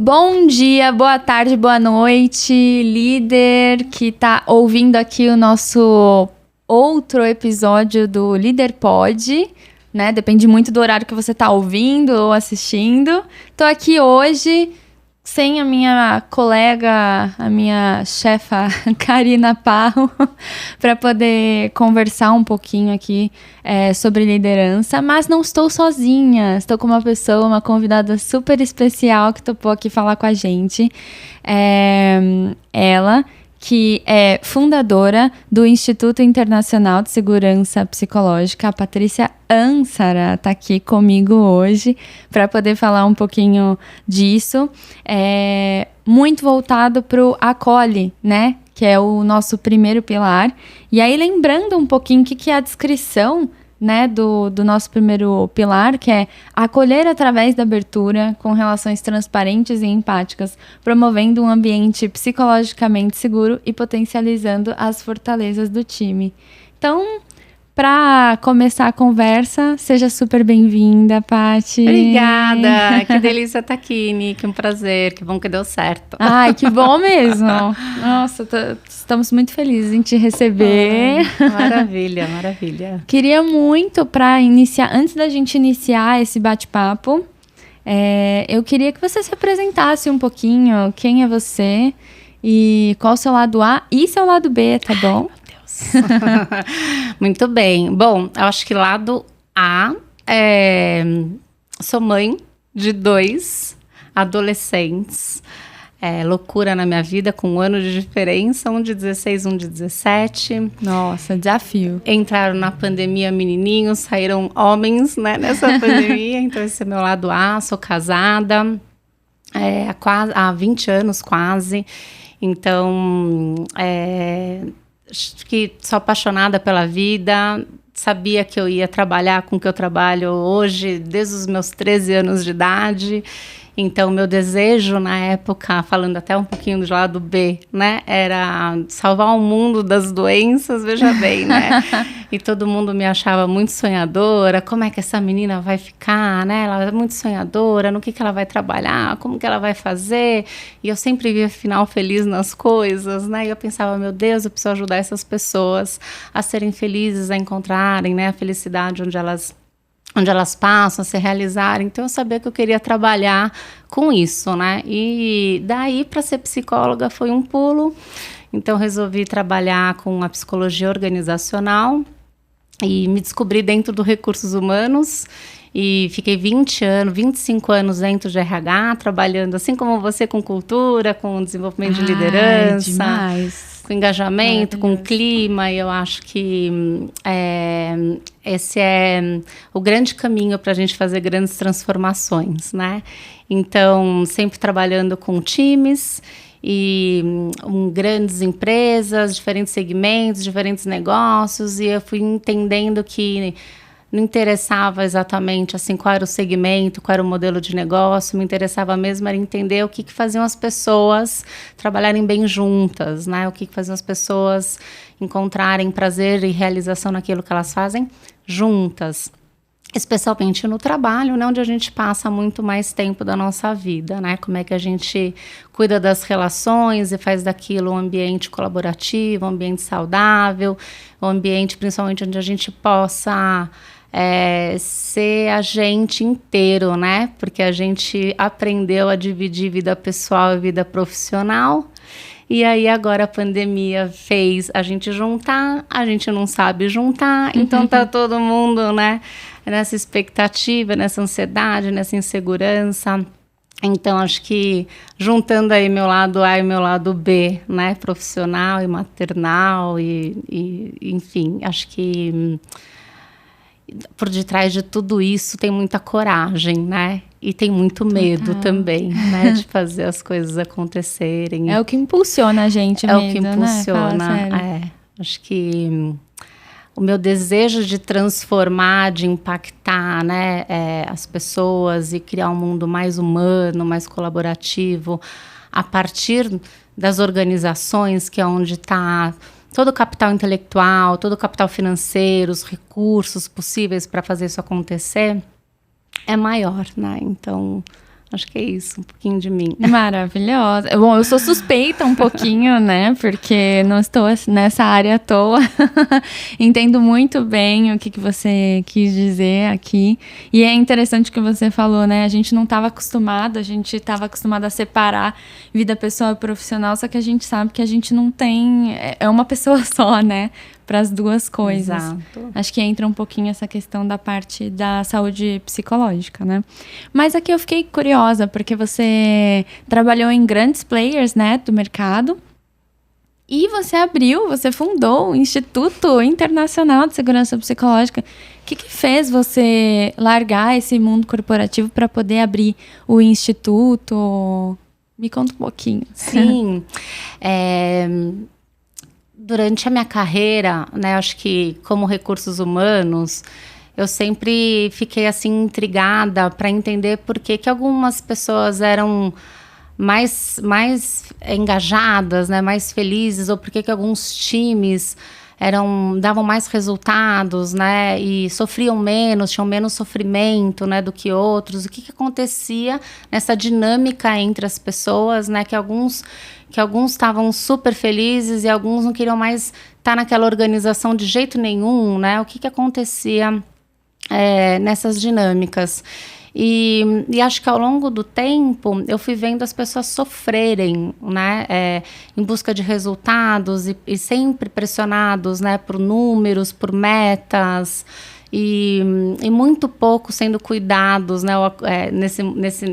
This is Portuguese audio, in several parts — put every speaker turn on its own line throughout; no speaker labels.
Bom dia, boa tarde, boa noite, líder que tá ouvindo aqui o nosso outro episódio do Líder Pod, né? Depende muito do horário que você tá ouvindo ou assistindo. Tô aqui hoje sem a minha colega, a minha chefa Karina Parro, para poder conversar um pouquinho aqui sobre liderança, mas não estou sozinha, estou com uma pessoa, uma convidada super especial que topou aqui falar com a gente. Ela, que é fundadora do Instituto Internacional de Segurança Psicológica, a Patrícia Ansara, está aqui comigo hoje para poder falar um pouquinho disso. Muito voltado para o Acolhe, né? Que é o nosso primeiro pilar. E aí, lembrando um pouquinho o que é a descrição, né, do nosso primeiro pilar, que é acolher através da abertura, com relações transparentes e empáticas, promovendo um ambiente psicologicamente seguro e potencializando as fortalezas do time. Então, para começar a conversa, seja super bem-vinda, Paty.
Obrigada, que delícia estar aqui, Nick, um prazer, que bom que deu certo.
Ai, que bom mesmo. Nossa, estamos muito felizes em te receber.
Maravilha, maravilha.
Queria muito, para iniciar, antes da gente iniciar esse bate-papo, eu queria que você se apresentasse um pouquinho, quem é você e qual o seu lado A e seu lado B, tá bom?
Muito bem. Bom, eu acho que lado A, sou mãe de 2 adolescentes. Loucura na minha vida, com 1 ano de diferença, um de 16, um de 17.
Nossa, desafio.
Entraram na pandemia menininhos, saíram homens, né, nessa pandemia. Então esse é meu lado A, sou casada há 20 anos quase. Então, acho que sou apaixonada pela vida, sabia que eu ia trabalhar com o que eu trabalho hoje, desde os meus 13 anos de idade. Então, meu desejo na época, falando até um pouquinho do lado B, né, era salvar o mundo das doenças, veja bem, né? E todo mundo me achava muito sonhadora, como é que essa menina vai ficar, né? Ela é muito sonhadora, no que ela vai trabalhar, como que ela vai fazer? E eu sempre via final feliz nas coisas, né? E eu pensava, meu Deus, eu preciso ajudar essas pessoas a serem felizes, a encontrarem, né, a felicidade onde elas passam, a se realizarem. Então, eu sabia que eu queria trabalhar com isso, né? E daí, para ser psicóloga, foi um pulo. Então, resolvi trabalhar com a psicologia organizacional e me descobri dentro do recursos humanos. E fiquei 25 anos dentro de RH, trabalhando, assim como você, com cultura, com desenvolvimento de liderança.
Demais.
Com engajamento, com clima, e eu acho que esse é o grande caminho para a gente fazer grandes transformações, né? Então, sempre trabalhando com times e grandes empresas, diferentes segmentos, diferentes negócios, e eu fui entendendo que não interessava exatamente assim, qual era o segmento, qual era o modelo de negócio, me interessava mesmo era entender o que faziam as pessoas trabalharem bem juntas, né? O que faziam as pessoas encontrarem prazer e realização naquilo que elas fazem juntas. Especialmente no trabalho, né, onde a gente passa muito mais tempo da nossa vida, né? Como é que a gente cuida das relações e faz daquilo um ambiente colaborativo, um ambiente saudável, um ambiente principalmente onde a gente possa ser a gente inteiro, né? Porque a gente aprendeu a dividir vida pessoal e vida profissional. E aí agora a pandemia fez a gente juntar, a gente não sabe juntar, então tá todo mundo, né, nessa expectativa, nessa ansiedade, nessa insegurança. Então acho que juntando aí meu lado A e meu lado B, né, profissional e maternal e enfim, acho que por detrás de tudo isso tem muita coragem, né? E tem muito medo também, né? De fazer as coisas acontecerem.
É o que impulsiona a gente,
o que impulsiona,
né?
Acho que o meu desejo de transformar, de impactar, né, as pessoas e criar um mundo mais humano, mais colaborativo, a partir das organizações, que é onde está todo o capital intelectual, todo o capital financeiro, os recursos possíveis para fazer isso acontecer, é maior, né? Então, Acho que é isso, um pouquinho de mim.
Maravilhosa. Bom, eu sou suspeita um pouquinho, né? Porque não estou nessa área à toa. Entendo muito bem o que você quis dizer aqui. E é interessante o que você falou, né? A gente não estava acostumado, a gente estava acostumado a separar vida pessoal e profissional, só que a gente sabe que a gente não tem... É uma pessoa só, né? Para as duas coisas.
Exato.
Acho que entra um pouquinho essa questão da parte da saúde psicológica, né? Mas aqui eu fiquei curiosa, porque você trabalhou em grandes players, né, do mercado, e você fundou o Instituto Internacional de Segurança Psicológica. O que fez você largar esse mundo corporativo para poder abrir o Instituto? Me conta um pouquinho.
Sim, durante a minha carreira, né, acho que como recursos humanos, eu sempre fiquei assim intrigada para entender por que algumas pessoas eram mais engajadas, né, mais felizes, ou por que alguns times davam mais resultados, né, e sofriam menos, tinham menos sofrimento, né, do que outros. O que acontecia nessa dinâmica entre as pessoas, né, que alguns estavam super felizes e alguns não queriam mais estar naquela organização de jeito nenhum, né? O que acontecia nessas dinâmicas. E acho que ao longo do tempo eu fui vendo as pessoas sofrerem, né, em busca de resultados e sempre pressionados, né, por números, por metas, e muito pouco sendo cuidados, né,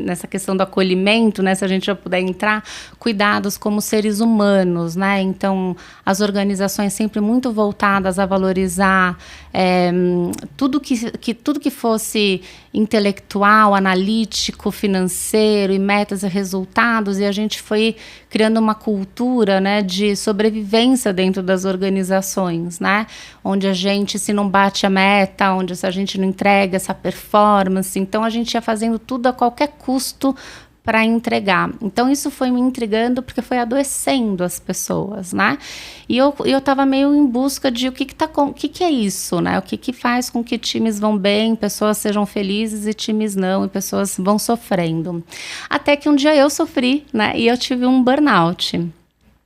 nessa questão do acolhimento, né, se a gente já puder entrar, cuidados como seres humanos, né, então as organizações sempre muito voltadas a valorizar tudo que fosse intelectual, analítico, financeiro e metas e resultados, e a gente foi criando uma cultura, né, de sobrevivência dentro das organizações, né, onde a gente, se não bate a meta, onde se a gente não entrega essa performance, então a gente ia fazendo tudo a qualquer custo para entregar. Então isso foi me intrigando porque foi adoecendo as pessoas, né? E eu estava meio em busca de o que é isso, né? O que faz com que times vão bem, pessoas sejam felizes e times não, e pessoas vão sofrendo. Até que um dia eu sofri, né? E eu tive um burnout.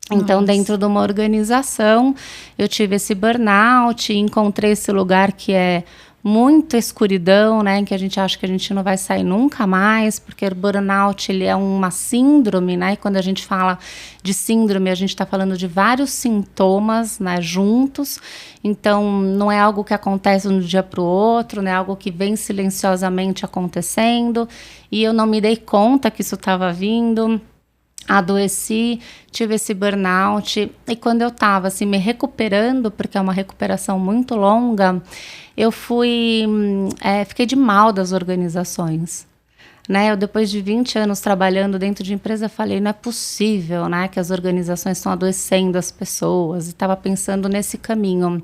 Então, dentro de uma organização, eu tive esse burnout e encontrei esse lugar que é muita escuridão, né, em que a gente acha que a gente não vai sair nunca mais, porque o burnout, ele é uma síndrome, né, e quando a gente fala de síndrome, a gente está falando de vários sintomas, né, juntos, então não é algo que acontece de um dia para o outro, né, é algo que vem silenciosamente acontecendo, e eu não me dei conta que isso estava vindo, adoeci, tive esse burnout, e quando eu estava assim, me recuperando, porque é uma recuperação muito longa, eu fiquei de mal das organizações, né? Eu, depois de 20 anos trabalhando dentro de empresa, falei, não é possível, né, que as organizações estão adoecendo as pessoas, e estava pensando nesse caminho.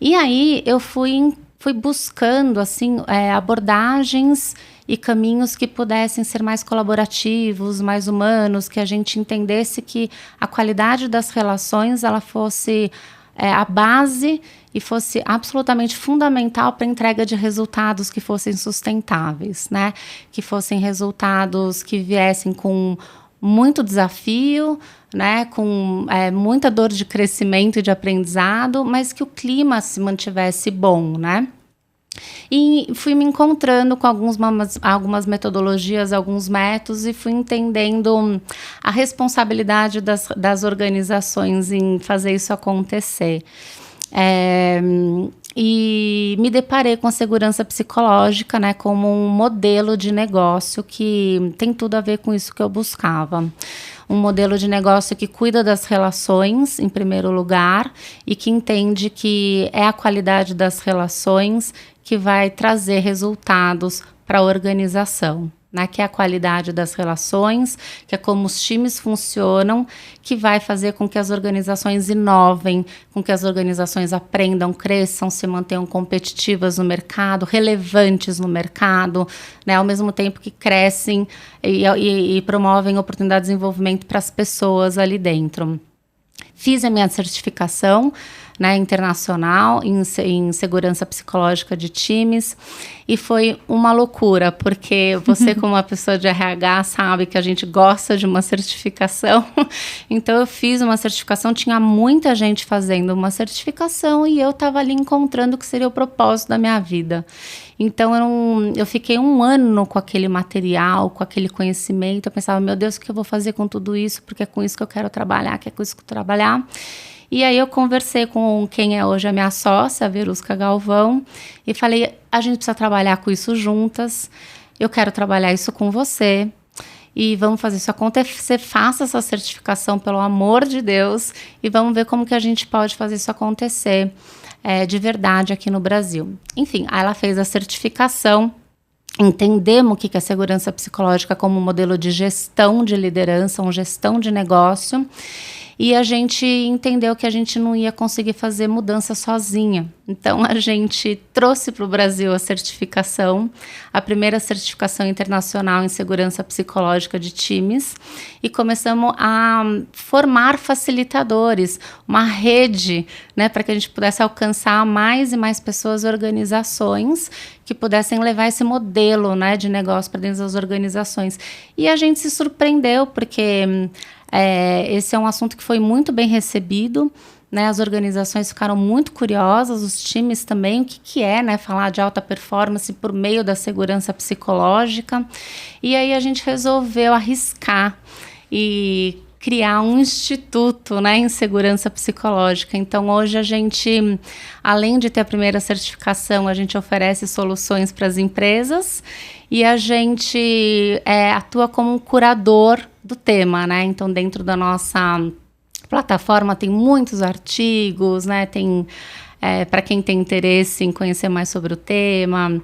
E aí eu fui buscando assim, abordagens e caminhos que pudessem ser mais colaborativos, mais humanos, que a gente entendesse que a qualidade das relações ela fosse a base e fosse absolutamente fundamental para a entrega de resultados que fossem sustentáveis, né? Que fossem resultados que viessem com muito desafio, né? Com muita dor de crescimento e de aprendizado, mas que o clima se mantivesse bom, né? E fui me encontrando com algumas metodologias, alguns métodos, e fui entendendo a responsabilidade das organizações em fazer isso acontecer. E me deparei com a segurança psicológica, né, como um modelo de negócio que tem tudo a ver com isso que eu buscava. Um modelo de negócio que cuida das relações, em primeiro lugar, e que entende que é a qualidade das relações que vai trazer resultados para a organização, né? Que é a qualidade das relações, que é como os times funcionam, que vai fazer com que as organizações inovem, com que as organizações aprendam, cresçam, se mantenham competitivas no mercado, relevantes no mercado, né? Ao mesmo tempo que crescem e promovem oportunidade de desenvolvimento para as pessoas ali dentro. Fiz a minha certificação né, internacional em segurança psicológica de times. E foi uma loucura, porque você, como uma pessoa de RH, sabe que a gente gosta de uma certificação. Então, eu fiz uma certificação, tinha muita gente fazendo uma certificação e eu estava ali encontrando o que seria o propósito da minha vida. Então, eu fiquei 1 ano com aquele material, com aquele conhecimento. Eu pensava, meu Deus, o que eu vou fazer com tudo isso? Porque é com isso que eu quero trabalhar, que é com isso que eu quero trabalhar. E aí eu conversei com quem é hoje a minha sócia, a Verusca Galvão, e falei, a gente precisa trabalhar com isso juntas, eu quero trabalhar isso com você, e vamos fazer isso acontecer, faça essa certificação, pelo amor de Deus, e vamos ver como que a gente pode fazer isso acontecer de verdade aqui no Brasil. Enfim, aí ela fez a certificação, entendemos o que é segurança psicológica como um modelo de gestão de liderança, uma gestão de negócio, e a gente entendeu que a gente não ia conseguir fazer mudança sozinha. Então, a gente trouxe para o Brasil a certificação, a primeira certificação internacional em segurança psicológica de times, e começamos a formar facilitadores, uma rede, né, para que a gente pudesse alcançar mais e mais pessoas, organizações, que pudessem levar esse modelo, né, de negócio para dentro das organizações. E a gente se surpreendeu, porque esse é um assunto que foi muito bem recebido, né? As organizações ficaram muito curiosas, os times também, o que é, né, falar de alta performance por meio da segurança psicológica. E aí a gente resolveu arriscar e criar um instituto, né, em segurança psicológica. Então, hoje a gente, além de ter a primeira certificação, a gente oferece soluções para as empresas e a gente atua como um curador do tema, né? Então, dentro da nossa plataforma tem muitos artigos, né? Tem para quem tem interesse em conhecer mais sobre o tema.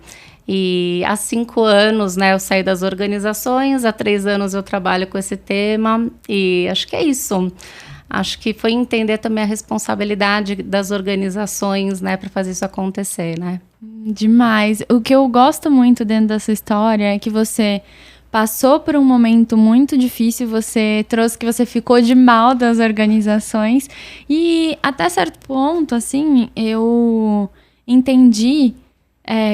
E há 5 anos, né, eu saí das organizações, há 3 anos eu trabalho com esse tema e acho que é isso. Acho que foi entender também a responsabilidade das organizações, né, para fazer isso acontecer, né?
Demais. O que eu gosto muito dentro dessa história é que você passou por um momento muito difícil, você trouxe que você ficou de mal das organizações e até certo ponto, assim, eu entendi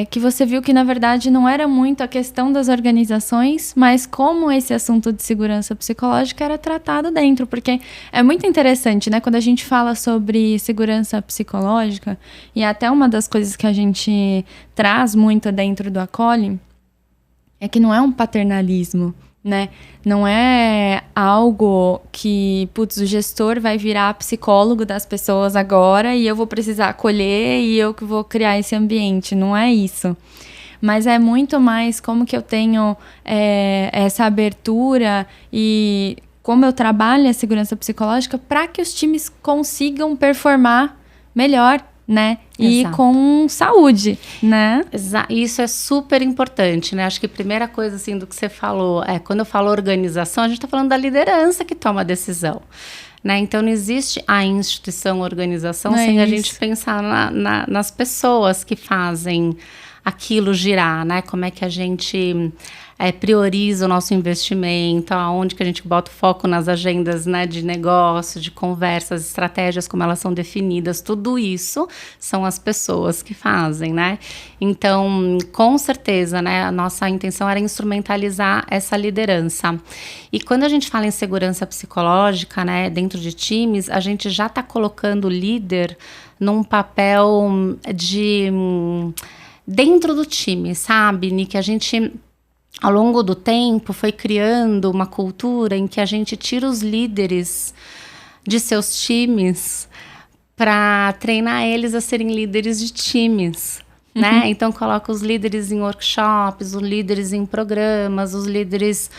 que você viu que, na verdade, não era muito a questão das organizações, mas como esse assunto de segurança psicológica era tratado dentro, porque é muito interessante, né? Quando a gente fala sobre segurança psicológica, e até uma das coisas que a gente traz muito dentro do Acolhe, é que não é um paternalismo, né? Não é algo que, putz, o gestor vai virar psicólogo das pessoas agora e eu vou precisar acolher e eu que vou criar esse ambiente. Não é isso. Mas é muito mais como que eu tenho essa abertura e como eu trabalho a segurança psicológica para que os times consigam performar melhor, né? E
Exato.
com saúde, né?
Isso é super importante, né? Acho que a primeira coisa, assim, do que você falou, quando eu falo organização, a gente está falando da liderança que toma a decisão, né? Então, não existe a instituição, organização,
Não
sem
é
a
isso.
gente pensar nas pessoas que fazem aquilo girar, né? Como é que a gente prioriza o nosso investimento, aonde que a gente bota o foco nas agendas, né, de negócio, de conversas, estratégias, como elas são definidas, tudo isso são as pessoas que fazem, né? Então, com certeza, né, a nossa intenção era instrumentalizar essa liderança. E quando a gente fala em segurança psicológica, né, dentro de times, a gente já está colocando o líder num papel de dentro do time, sabe, Nick? A gente, ao longo do tempo, foi criando uma cultura em que a gente tira os líderes de seus times para treinar eles a serem líderes de times, né? Então, coloca os líderes em workshops, os líderes em programas, os líderes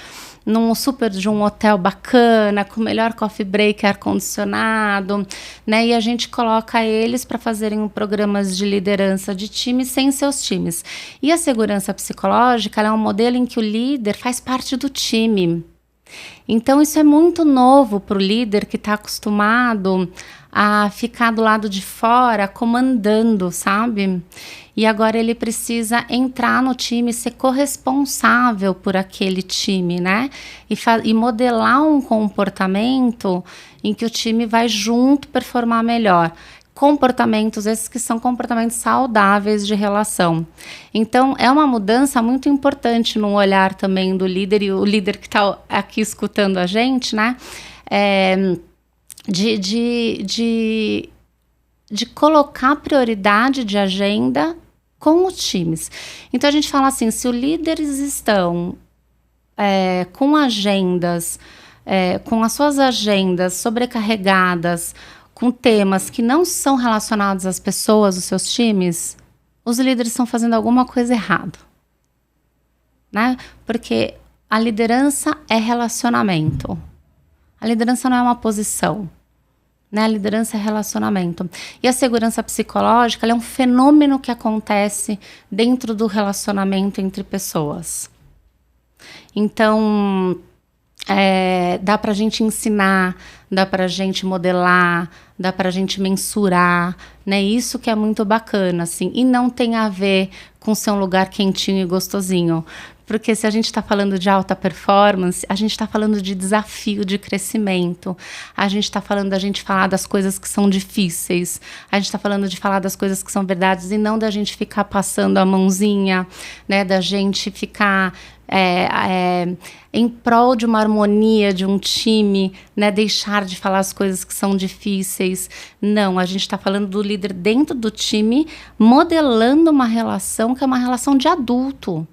num super de um hotel bacana, com o melhor coffee break, ar-condicionado, né? E a gente coloca eles para fazerem programas de liderança de times sem seus times. E a segurança psicológica, ela é um modelo em que o líder faz parte do time. Então, isso é muito novo para o líder que está acostumado a ficar do lado de fora comandando, sabe? E agora ele precisa entrar no time, ser corresponsável por aquele time, né? E modelar um comportamento em que o time vai junto performar melhor. comportamentos, esses que são comportamentos saudáveis de relação. Então, é uma mudança muito importante no olhar também do líder, e o líder que está aqui escutando a gente, né? De colocar prioridade de agenda com os times. Então, a gente fala assim, se os líderes estão com agendas, com as suas agendas sobrecarregadas, com temas que não são relacionados às pessoas, os seus times, os líderes estão fazendo alguma coisa errada, né? Porque a liderança é relacionamento. A liderança não é uma posição, né? A liderança é relacionamento. E a segurança psicológica, ela é um fenômeno que acontece dentro do relacionamento entre pessoas. Então, dá pra gente ensinar, dá pra gente modelar, dá pra gente mensurar, né? Isso que é muito bacana, assim. E não tem a ver com ser um lugar quentinho e gostosinho. Porque se a gente está falando de alta performance, a gente está falando de desafio, de crescimento. A gente está falando da gente falar das coisas que são difíceis. A gente está falando de falar das coisas que são verdades e não da gente ficar passando a mãozinha, né? Da gente ficar em prol de uma harmonia de um time, né? Deixar de falar as coisas que são difíceis. Não, a gente está falando do líder dentro do time, modelando uma relação que é uma relação de adulto,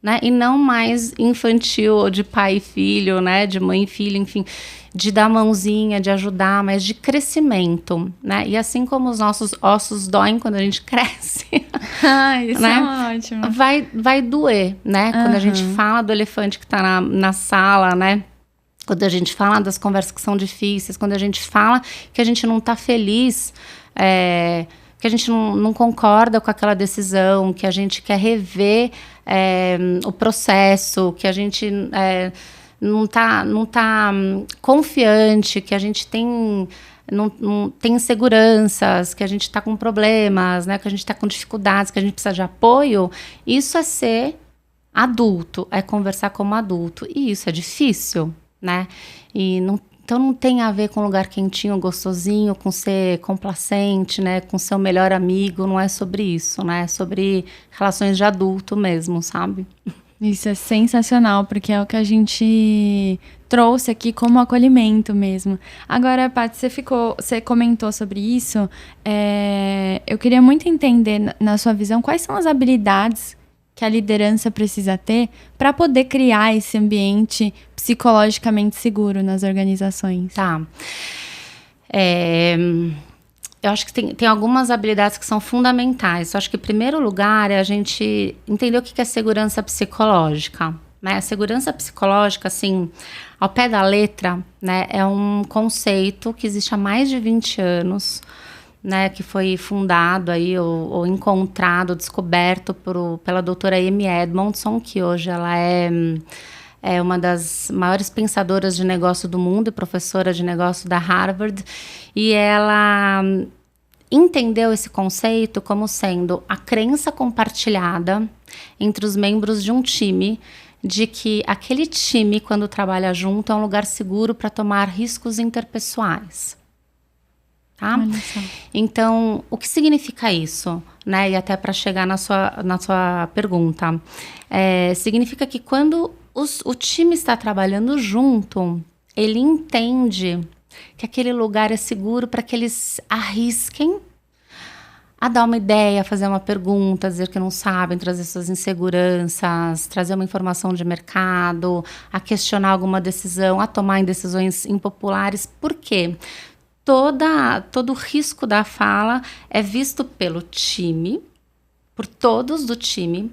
né? E não mais infantil, ou de pai e filho, né? De mãe e filho, enfim, de dar mãozinha, de ajudar, mas de crescimento, né? E assim como os nossos ossos doem quando a gente cresce,
Isso
né?
é ótimo.
Vai doer, né? Quando a gente fala do elefante que está na sala, né? Quando a gente fala das conversas que são difíceis, quando a gente fala que a gente não está feliz, que a gente não concorda com aquela decisão, que a gente quer rever o processo, que a gente não tá confiante, que a gente não tem inseguranças, que a gente está com problemas, né, que a gente está com dificuldades, que a gente precisa de apoio. Isso é ser adulto, é conversar como adulto. E isso é difícil, né? Então não tem a ver com lugar quentinho, gostosinho, com ser complacente, né? Com ser o melhor amigo, não é sobre isso, né? É sobre relações de adulto mesmo, sabe?
Isso é sensacional, porque é o que a gente trouxe aqui como acolhimento mesmo. Agora, Paty, você comentou sobre isso. Eu queria muito entender, na sua visão, quais são as habilidades que a liderança precisa ter para poder criar esse ambiente psicologicamente seguro nas organizações.
Tá. Eu acho que tem algumas habilidades que são fundamentais. Eu acho que, em primeiro lugar, é a gente entender o que é segurança psicológica, né? A segurança psicológica, assim, ao pé da letra, né, é um conceito que existe há mais de 20 anos, né, que foi fundado aí, ou encontrado, descoberto pela doutora Amy Edmondson, que hoje ela é uma das maiores pensadoras de negócio do mundo e professora de negócio da Harvard. E ela entendeu esse conceito como sendo a crença compartilhada entre os membros de um time de que aquele time, quando trabalha junto, é um lugar seguro para tomar riscos interpessoais. Tá? Então, o que significa isso? Né? E até para chegar na sua pergunta. Significa que quando o time está trabalhando junto, ele entende que aquele lugar é seguro para que eles arrisquem a dar uma ideia, fazer uma pergunta, dizer que não sabem, trazer suas inseguranças, trazer uma informação de mercado, a questionar alguma decisão, a tomar decisões impopulares. Por quê? Todo o risco da fala é visto pelo time, por todos do time,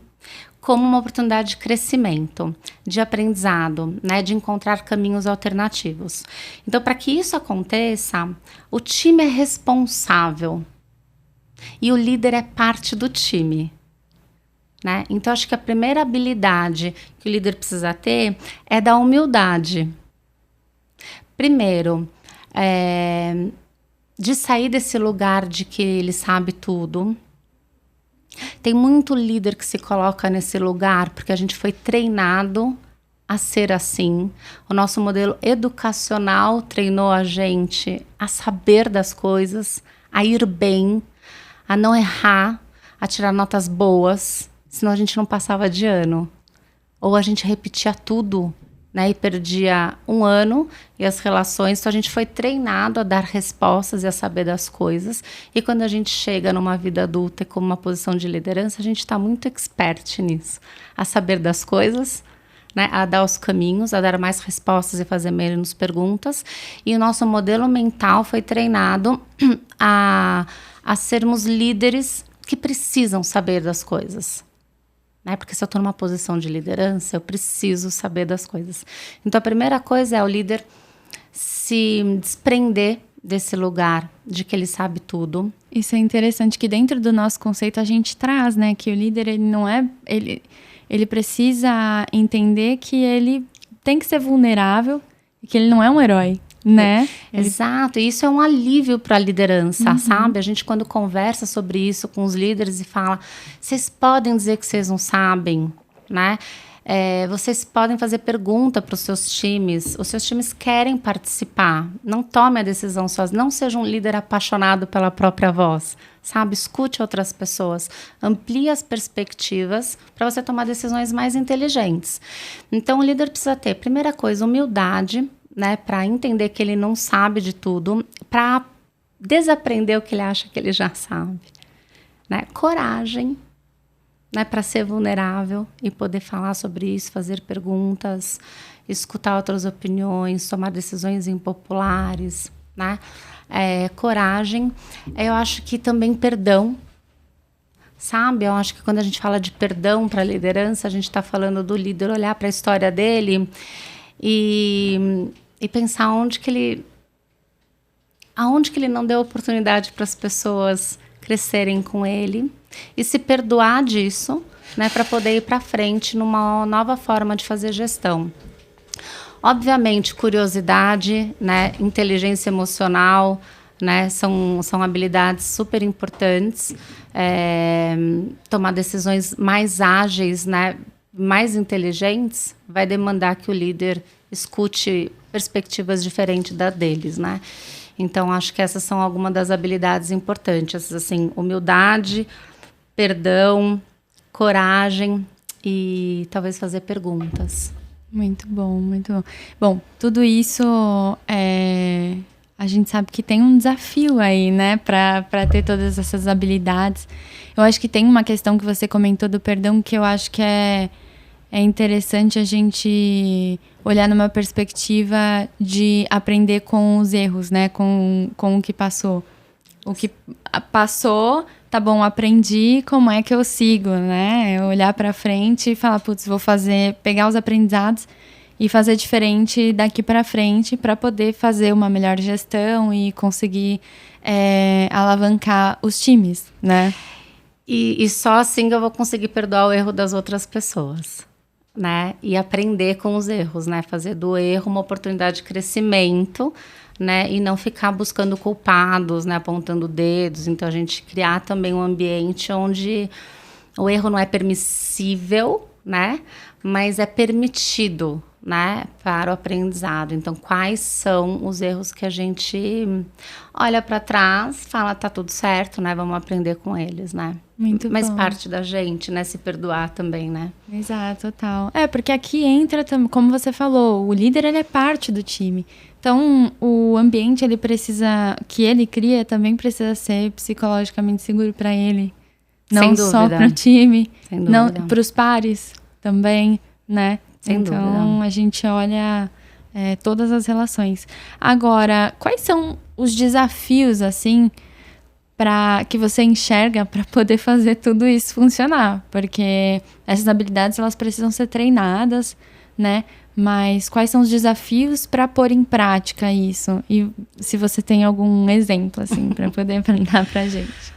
como uma oportunidade de crescimento, de aprendizado, né, de encontrar caminhos alternativos. Então, para que isso aconteça, o time é responsável e o líder é parte do time, né? Então, acho que a primeira habilidade que o líder precisa ter é da humildade. Primeiro, de sair desse lugar de que ele sabe tudo. Tem muito líder que se coloca nesse lugar porque a gente foi treinado a ser assim. O nosso modelo educacional treinou a gente a saber das coisas, a ir bem, a não errar, a tirar notas boas, senão a gente não passava de ano. Ou a gente repetia tudo, né, e perdia um ano e as relações. Então a gente foi treinado a dar respostas e a saber das coisas. E quando a gente chega numa vida adulta e como uma posição de liderança, a gente está muito expert nisso. A saber das coisas, né, a dar os caminhos, a dar mais respostas e fazer menos perguntas. E o nosso modelo mental foi treinado a sermos líderes que precisam saber das coisas. Né? Porque se eu estou numa posição de liderança, eu preciso saber das coisas. Então, a primeira coisa é o líder se desprender desse lugar de que ele sabe tudo.
Isso é interessante, que dentro do nosso conceito a gente traz, né? Que o líder, ele não é... Ele precisa entender que ele tem que ser vulnerável e que ele não é um herói. Né?
Exato, e isso é um alívio para a liderança, sabe? A gente quando conversa sobre isso com os líderes e fala, vocês podem dizer que vocês não sabem, né? Vocês podem fazer pergunta para os seus times querem participar, não tome a decisão sozinho, não seja um líder apaixonado pela própria voz, sabe? Escute outras pessoas, amplie as perspectivas para você tomar decisões mais inteligentes. Então o líder precisa ter, primeira coisa, humildade, né, para entender que ele não sabe de tudo, para desaprender o que ele acha que ele já sabe, né? Coragem, né, para ser vulnerável e poder falar sobre isso, fazer perguntas, escutar outras opiniões, tomar decisões impopulares, né? Coragem. Eu acho que também perdão, sabe? Eu acho que quando a gente fala de perdão para a liderança, a gente está falando do líder olhar para a história dele e pensar aonde que ele não deu oportunidade para as pessoas crescerem com ele e se perdoar disso, né, para poder ir para frente numa nova forma de fazer gestão. Obviamente, curiosidade, né, inteligência emocional, né, são habilidades super importantes. Tomar decisões mais ágeis, né, mais inteligentes, vai demandar que o líder escute perspectivas diferentes da deles, né? Então, acho que essas são algumas das habilidades importantes, assim, humildade, perdão, coragem e talvez fazer perguntas.
Muito bom, muito bom. Bom, tudo isso a gente sabe que tem um desafio aí, né, para ter todas essas habilidades. Eu acho que tem uma questão que você comentou do perdão que eu acho que é interessante a gente olhar numa perspectiva de aprender com os erros, né? Com o que passou. O que passou, tá bom, aprendi, como é que eu sigo, né? Olhar pra frente e falar, putz, vou pegar os aprendizados e fazer diferente daqui pra frente para poder fazer uma melhor gestão e conseguir alavancar os times, né?
E só assim eu vou conseguir perdoar o erro das outras pessoas, né? E aprender com os erros, né? Fazer do erro uma oportunidade de crescimento, né? E não ficar buscando culpados, né? Apontando dedos. Então, a gente criar também um ambiente onde o erro não é permissível, né? Mas é permitido, né? Para o aprendizado. Então, quais são os erros que a gente olha para trás, fala, tá tudo certo, né? Vamos aprender com eles, né?
Muito
Mas
bom.
parte da gente, né? Se perdoar também, né?
Exato, total. Porque aqui entra, como você falou, o líder, ele é parte do time. Então, o ambiente, que ele cria também precisa ser psicologicamente seguro para ele. Não só para o time, não para os pares também, né?
Sem dúvida.
Então, a gente olha todas as relações. Agora, quais são os desafios, assim, que você enxerga para poder fazer tudo isso funcionar? Porque essas habilidades, elas precisam ser treinadas, né? Mas quais são os desafios para pôr em prática isso? E se você tem algum exemplo, assim, para poder dar pra gente.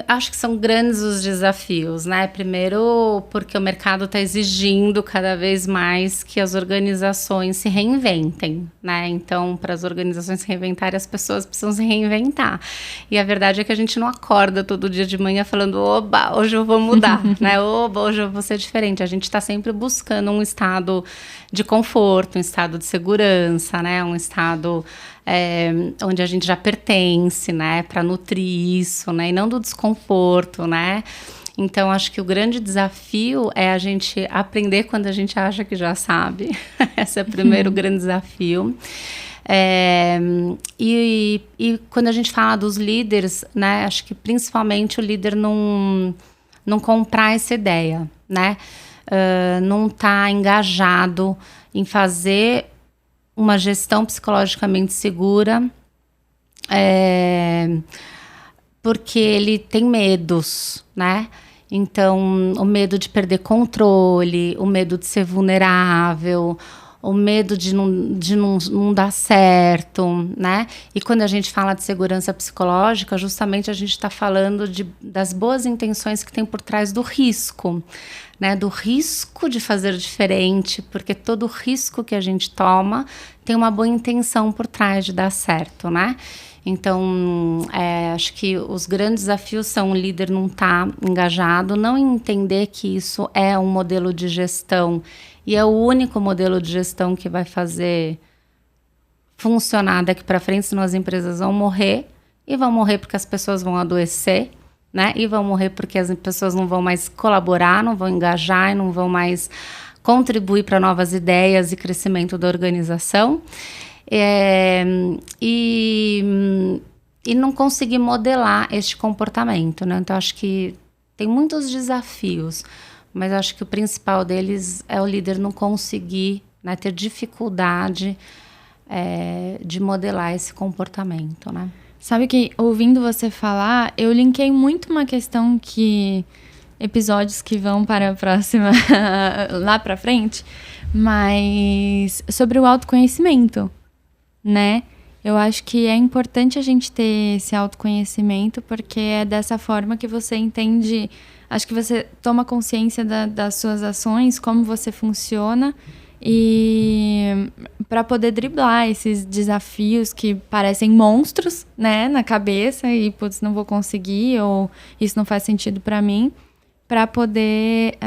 Acho que são grandes os desafios, né? Primeiro, porque o mercado está exigindo cada vez mais que as organizações se reinventem, né? Então, para as organizações se reinventarem, as pessoas precisam se reinventar. E a verdade é que a gente não acorda todo dia de manhã falando, oba, hoje eu vou mudar, né? Oba, hoje eu vou ser diferente. A gente está sempre buscando um estado de conforto, um estado de segurança, né? Um estado onde a gente já pertence, né? Para nutrir isso, né? E não do desconforto, né? Então, acho que o grande desafio é a gente aprender quando a gente acha que já sabe. Esse é o primeiro grande desafio. E quando a gente fala dos líderes, né? Acho que principalmente o líder não comprar essa ideia, né? Não tá engajado em fazer uma gestão psicologicamente segura, porque ele tem medos, né? Então, o medo de perder controle, o medo de ser vulnerável, o medo de não dar certo, né? E quando a gente fala de segurança psicológica, justamente a gente está falando das boas intenções que tem por trás do risco, né? Do risco de fazer diferente, porque todo risco que a gente toma tem uma boa intenção por trás de dar certo, né? Então, acho que os grandes desafios são o líder não estar engajado, não entender que isso é um modelo de gestão e é o único modelo de gestão que vai fazer funcionar daqui para frente, senão as empresas vão morrer, e vão morrer porque as pessoas vão adoecer, né? E vão morrer porque as pessoas não vão mais colaborar, não vão engajar, não vão mais contribuir para novas ideias e crescimento da organização. E não conseguir modelar este comportamento, né? Então, acho que tem muitos desafios, mas acho que o principal deles é o líder não conseguir, né, ter dificuldade de modelar esse comportamento, né?
Sabe que, ouvindo você falar, eu linkei muito uma questão que... episódios que vão para a próxima, lá para frente, mas sobre o autoconhecimento, né? Eu acho que é importante a gente ter esse autoconhecimento, porque é dessa forma que você entende, acho que você toma consciência das suas ações, como você funciona, e para poder driblar esses desafios que parecem monstros, né, na cabeça, e putz, não vou conseguir, ou isso não faz sentido para mim, para poder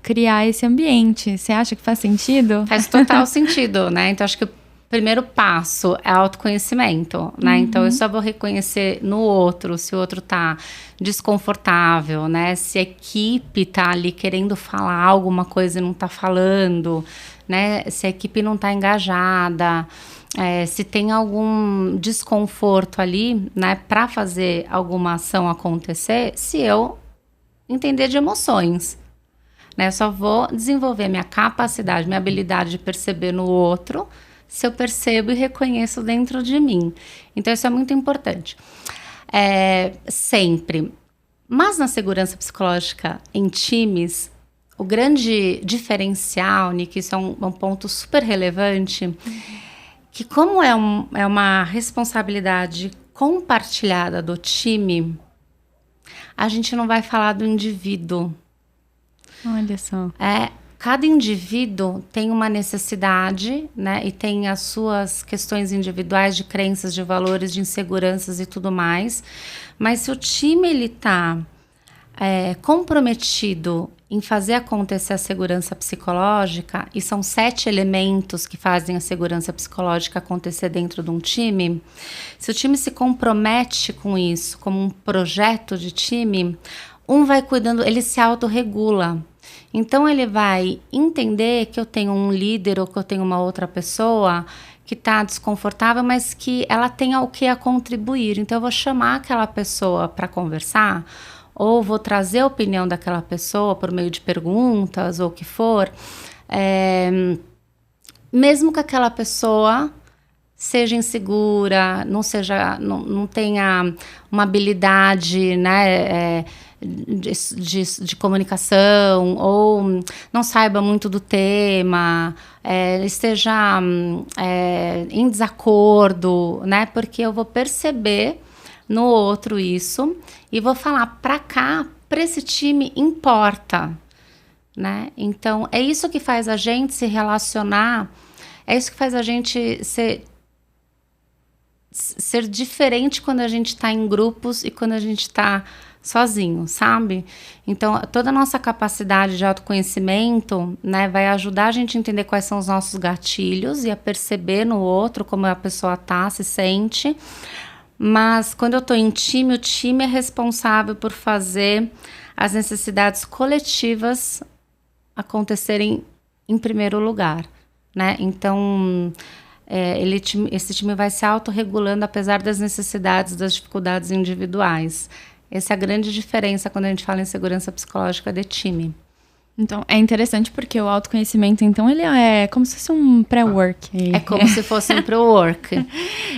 criar esse ambiente. Você acha que faz sentido?
Faz total sentido, né? Então, acho que o primeiro passo é autoconhecimento, né? Então, eu só vou reconhecer no outro, se o outro tá desconfortável, né? Se a equipe tá ali querendo falar alguma coisa e não tá falando, né? Se a equipe não tá engajada, se tem algum desconforto ali, né? Para fazer alguma ação acontecer, se eu entender de emoções, né? Eu só vou desenvolver minha capacidade, minha habilidade de perceber no outro, se eu percebo e reconheço dentro de mim. Então, isso é muito importante. Sempre. Mas na segurança psicológica em times, o grande diferencial, Nick, isso é um ponto super relevante, que como é uma responsabilidade compartilhada do time, a gente não vai falar do indivíduo.
Olha só.
Cada indivíduo tem uma necessidade, né? E tem as suas questões individuais de crenças, de valores, de inseguranças e tudo mais. Mas se o time ele tá comprometido em fazer acontecer a segurança psicológica, e são 7 elementos que fazem a segurança psicológica acontecer dentro de um time, se o time se compromete com isso, como um projeto de time, um vai cuidando, ele se autorregula. Então, ele vai entender que eu tenho um líder ou que eu tenho uma outra pessoa que está desconfortável, mas que ela tem o que a contribuir. Então, eu vou chamar aquela pessoa para conversar, ou vou trazer a opinião daquela pessoa por meio de perguntas ou o que for, mesmo que aquela pessoa seja insegura, não tenha uma habilidade, né, de comunicação, ou não saiba muito do tema, esteja em desacordo, né? Porque eu vou perceber no outro isso e vou falar para cá, para esse time importa, né? Então, é isso que faz a gente se relacionar, é isso que faz a gente ser diferente quando a gente está em grupos e quando a gente está sozinho, sabe? Então, toda a nossa capacidade de autoconhecimento, né, vai ajudar a gente a entender quais são os nossos gatilhos e a perceber no outro como a pessoa tá, se sente. Mas quando eu tô em time, o time é responsável por fazer as necessidades coletivas acontecerem em primeiro lugar, né? Então, esse time vai se autorregulando apesar das necessidades, das dificuldades individuais. Essa é a grande diferença quando a gente fala em segurança psicológica de time.
Então, é interessante porque o autoconhecimento, então, ele é como se fosse um pré-work.
É como se fosse um pré-work.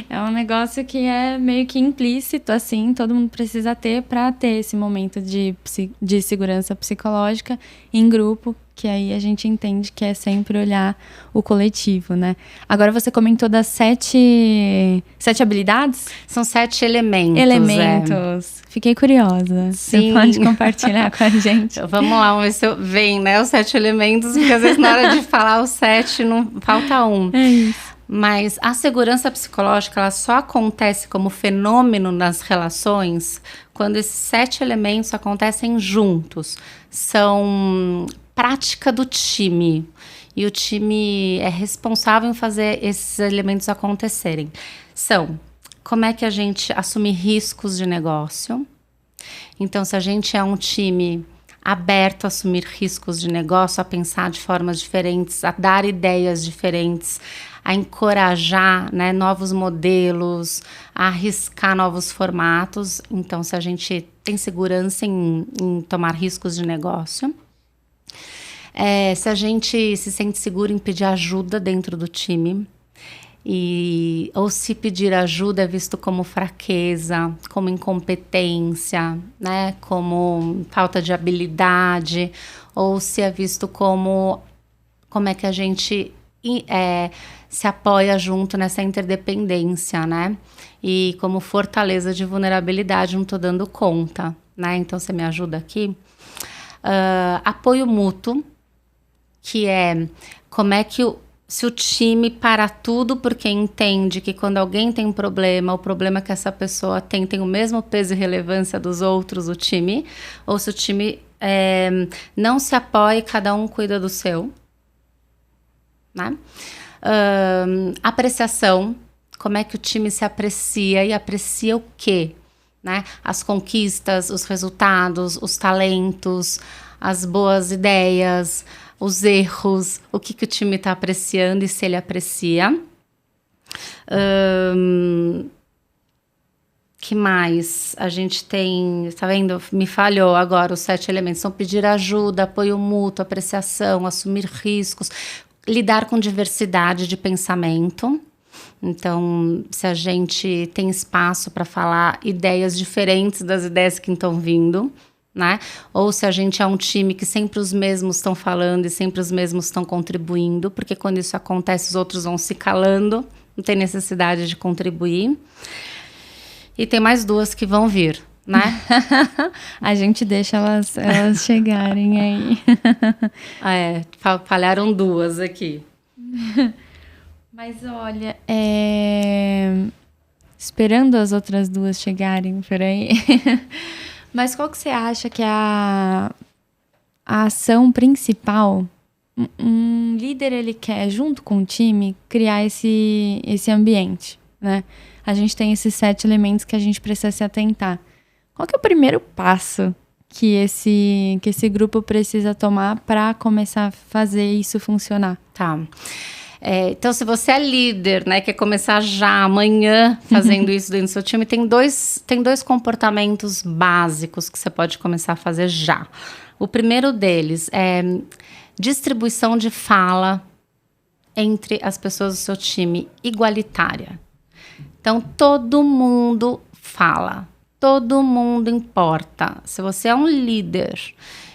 É um negócio que é meio que implícito, assim, todo mundo precisa ter para ter esse momento de segurança psicológica em grupo, que aí a gente entende que é sempre olhar o coletivo, né? Agora você comentou das 7 habilidades?
São 7 elementos.
Elementos. Fiquei curiosa.
Sim.
Você pode compartilhar com a gente?
Vamos lá, vamos ver se vem, né? Os 7 elementos, porque às vezes na hora de falar os 7, não falta um.
É isso.
Mas a segurança psicológica, ela só acontece como fenômeno nas relações quando esses 7 elementos acontecem juntos. São prática do time. E o time é responsável em fazer esses elementos acontecerem. São, como é que a gente assume riscos de negócio? Então, se a gente é um time aberto a assumir riscos de negócio, a pensar de formas diferentes, a dar ideias diferentes, a encorajar, né, novos modelos, a arriscar novos formatos. Então, se a gente tem segurança em tomar riscos de negócio. Se a gente se sente seguro em pedir ajuda dentro do time, ou se pedir ajuda é visto como fraqueza, como incompetência, né, como falta de habilidade, ou se é visto como é que a gente se apoia junto nessa interdependência, né, e como fortaleza de vulnerabilidade, não tô dando conta, né, então você me ajuda aqui. Apoio mútuo, que é como é que se o time para tudo porque entende que quando alguém tem um problema, o problema que essa pessoa tem o mesmo peso e relevância dos outros, o time, ou se o time não se apoia e cada um cuida do seu, né? Apreciação, como é que o time se aprecia e aprecia o quê? Né? As conquistas, os resultados, os talentos, as boas ideias, os erros, o que o time está apreciando e se ele aprecia. Que mais? A gente tem, tá vendo? Me falhou agora os 7 elementos. São pedir ajuda, apoio mútuo, apreciação, assumir riscos, lidar com diversidade de pensamento. Então, se a gente tem espaço para falar ideias diferentes das ideias que estão vindo, né? Ou se a gente é um time que sempre os mesmos estão falando e sempre os mesmos estão contribuindo, porque quando isso acontece os outros vão se calando, não tem necessidade de contribuir. E tem mais 2 que vão vir, né?
A gente deixa elas chegarem aí.
Falharam 2 aqui.
Mas olha, esperando as outras 2 chegarem por aí. Mas qual que você acha que é a ação principal? Um líder, ele quer, junto com o time, criar esse ambiente, né? A gente tem esses 7 elementos que a gente precisa se atentar. Qual que é o primeiro passo que esse grupo precisa tomar para começar a fazer isso funcionar?
Tá. Então, se você é líder, né, quer começar já amanhã fazendo isso dentro do seu time, tem dois comportamentos básicos que você pode começar a fazer já. O primeiro deles é distribuição de fala entre as pessoas do seu time igualitária. Então, todo mundo fala, todo mundo importa. Se você é um líder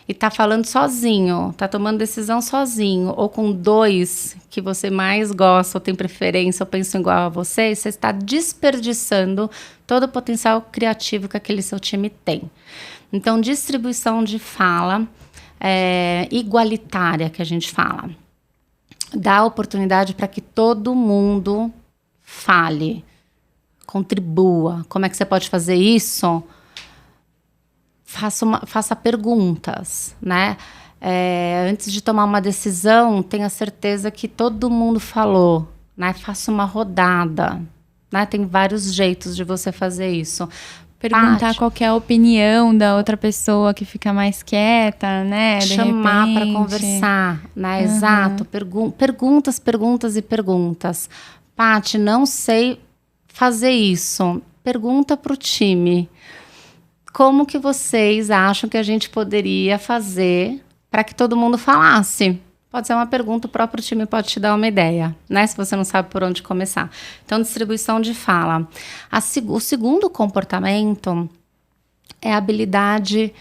e tá falando sozinho, tá tomando decisão sozinho, ou com 2 que você mais gosta, ou tem preferência, ou pensam igual a você está desperdiçando todo o potencial criativo que aquele seu time tem. Então, distribuição de fala igualitária, que a gente fala. Dá oportunidade para que todo mundo fale, contribua. Como é que você pode fazer isso? faça perguntas, né? Antes de tomar uma decisão, tenha certeza que todo mundo falou, né? Faça uma rodada, né? Tem vários jeitos de você fazer isso.
Perguntar qual que é a opinião da outra pessoa que fica mais quieta, né?
Chamar para conversar, né? Exato. Perguntas, perguntas e perguntas. Paty, não sei fazer isso. Pergunta para o time. Como que vocês acham que a gente poderia fazer para que todo mundo falasse? Pode ser uma pergunta, o próprio time pode te dar uma ideia, né? Se você não sabe por onde começar. Então, distribuição de fala. O segundo comportamento é a habilidade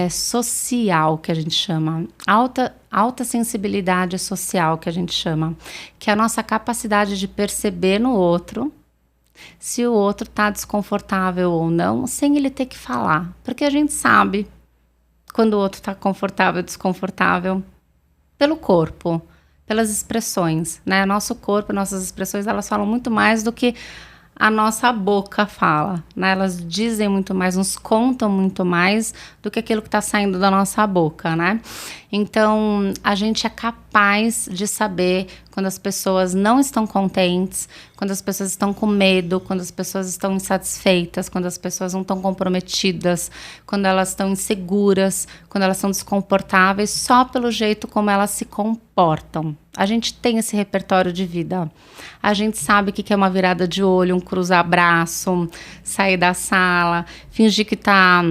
social, que a gente chama. Alta sensibilidade social, que a gente chama. Que é a nossa capacidade de perceber no outro se o outro está desconfortável ou não, sem ele ter que falar. Porque a gente sabe quando o outro está confortável ou desconfortável pelo corpo, pelas expressões, né? Nosso corpo, nossas expressões, elas falam muito mais do que a nossa boca fala, né? Elas dizem muito mais, nos contam muito mais do que aquilo que está saindo da nossa boca, né? Então, a gente é capaz de saber quando as pessoas não estão contentes, quando as pessoas estão com medo, quando as pessoas estão insatisfeitas, quando as pessoas não estão comprometidas, quando elas estão inseguras, quando elas são desconfortáveis, só pelo jeito como elas se comportam. A gente tem esse repertório de vida. A gente sabe o que é uma virada de olho, um cruzar braço, sair da sala, fingir que está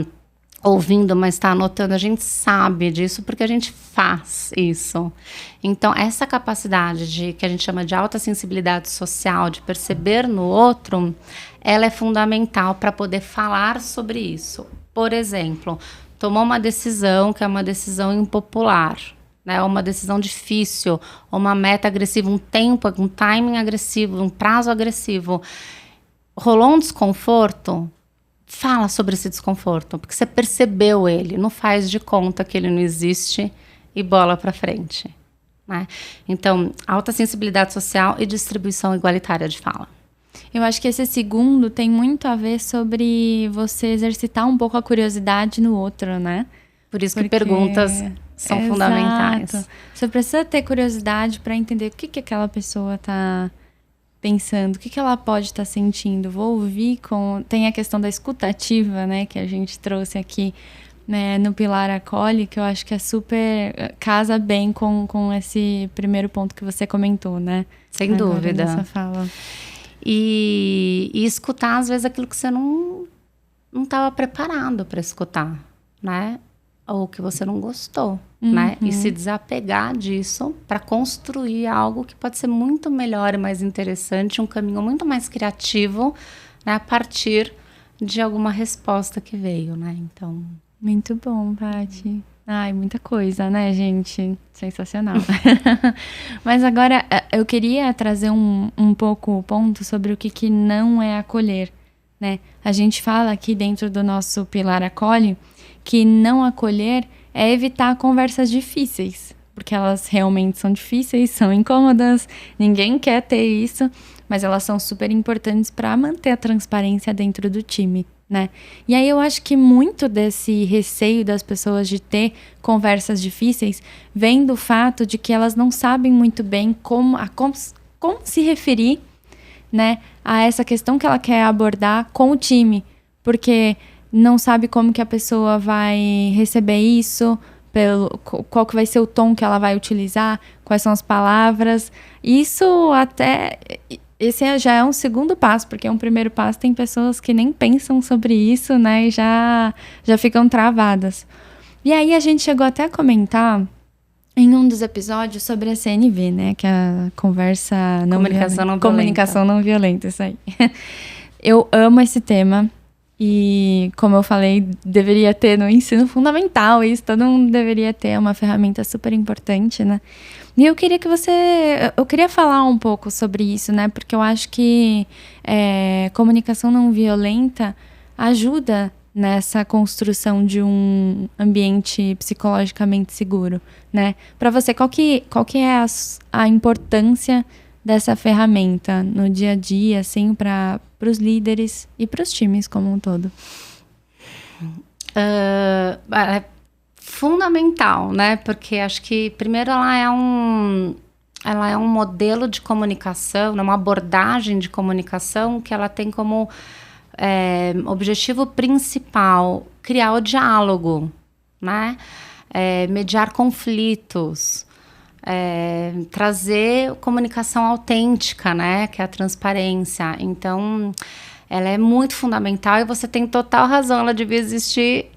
ouvindo, mas está anotando. A gente sabe disso porque a gente faz isso. Então, essa capacidade que a gente chama de alta sensibilidade social, de perceber no outro, ela é fundamental para poder falar sobre isso. Por exemplo, tomou uma decisão que é uma decisão impopular, né, uma decisão difícil, uma meta agressiva, um timing agressivo, um prazo agressivo. Rolou um desconforto? Fala sobre esse desconforto, porque você percebeu ele, não faz de conta que ele não existe e bola para frente, né? Então, alta sensibilidade social e distribuição igualitária de fala.
Eu acho que esse segundo tem muito a ver sobre você exercitar um pouco a curiosidade no outro, né?
Por isso que perguntas são fundamentais.
Você precisa ter curiosidade para entender o que aquela pessoa está pensando, o que ela pode estar sentindo. Vou ouvir Tem a questão da escutativa, né? Que a gente trouxe aqui, né, no Pilar Acolhe, que eu acho que é super... casa bem com esse primeiro ponto que você comentou, né?
Sem dúvida.
Nessa fala.
E escutar, às vezes, aquilo que você não estava preparado para escutar, né? Ou que você não gostou, né? E se desapegar disso para construir algo que pode ser muito melhor e mais interessante, um caminho muito mais criativo, né? A partir de alguma resposta que veio, né? Então...
Muito bom, Paty. Ai, muita coisa, né, gente? Sensacional. Mas agora, eu queria trazer um pouco o ponto sobre o que não é acolher, né? A gente fala aqui dentro do nosso Pilar Acolhe que não acolher é evitar conversas difíceis, porque elas realmente são difíceis, são incômodas, ninguém quer ter isso, mas elas são super importantes para manter a transparência dentro do time, né? E aí eu acho que muito desse receio das pessoas de ter conversas difíceis vem do fato de que elas não sabem muito bem como se referir, né, a essa questão que ela quer abordar com o time, porque não sabe como que a pessoa vai receber isso, qual que vai ser o tom que ela vai utilizar, quais são as palavras. Isso até... Esse já é um segundo passo, porque um primeiro passo tem pessoas que nem pensam sobre isso, né, e já ficam travadas. E aí a gente chegou até a comentar em um dos episódios sobre a CNV, né, que é a comunicação não violenta, isso aí. Eu amo esse tema. E, como eu falei, deveria ter no ensino fundamental isso, todo mundo deveria ter, uma ferramenta super importante, né? E eu queria falar um pouco sobre isso, né? Porque eu acho que comunicação não violenta ajuda nessa construção de um ambiente psicologicamente seguro, né? Para você, qual que é a importância dessa ferramenta no dia a dia, assim, para os líderes e para os times como um todo?
Ela é fundamental, né? Porque acho que, primeiro, ela é um modelo de comunicação, uma abordagem de comunicação que ela tem como objetivo principal criar o diálogo, né? Mediar conflitos, trazer comunicação autêntica, né? Que é a transparência. Então, ela é muito fundamental e você tem total razão, ela devia existir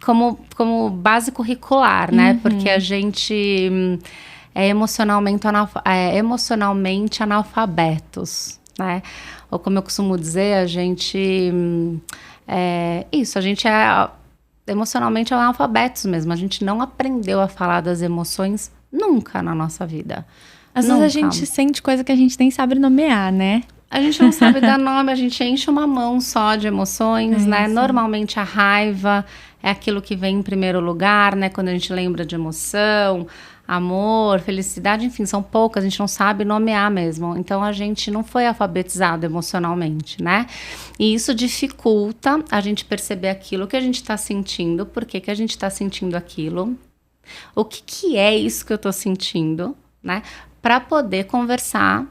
como base curricular, né? Porque a gente é emocionalmente analfabetos, né? Ou como eu costumo dizer, a gente a gente é emocionalmente analfabetos mesmo. A gente não aprendeu a falar das emoções nunca na nossa vida.
Às vezes a gente sente coisa que a gente nem sabe nomear, né?
A gente não sabe dar nome, a gente enche uma mão só de emoções, né?
Isso.
Normalmente a raiva é aquilo que vem em primeiro lugar, né? Quando a gente lembra de emoção, amor, felicidade, enfim, são poucas, a gente não sabe nomear mesmo. Então, a gente não foi alfabetizado emocionalmente, né? E isso dificulta a gente perceber aquilo que a gente está sentindo, por que a gente está sentindo aquilo, o que é isso que eu estou sentindo, né? Para poder conversar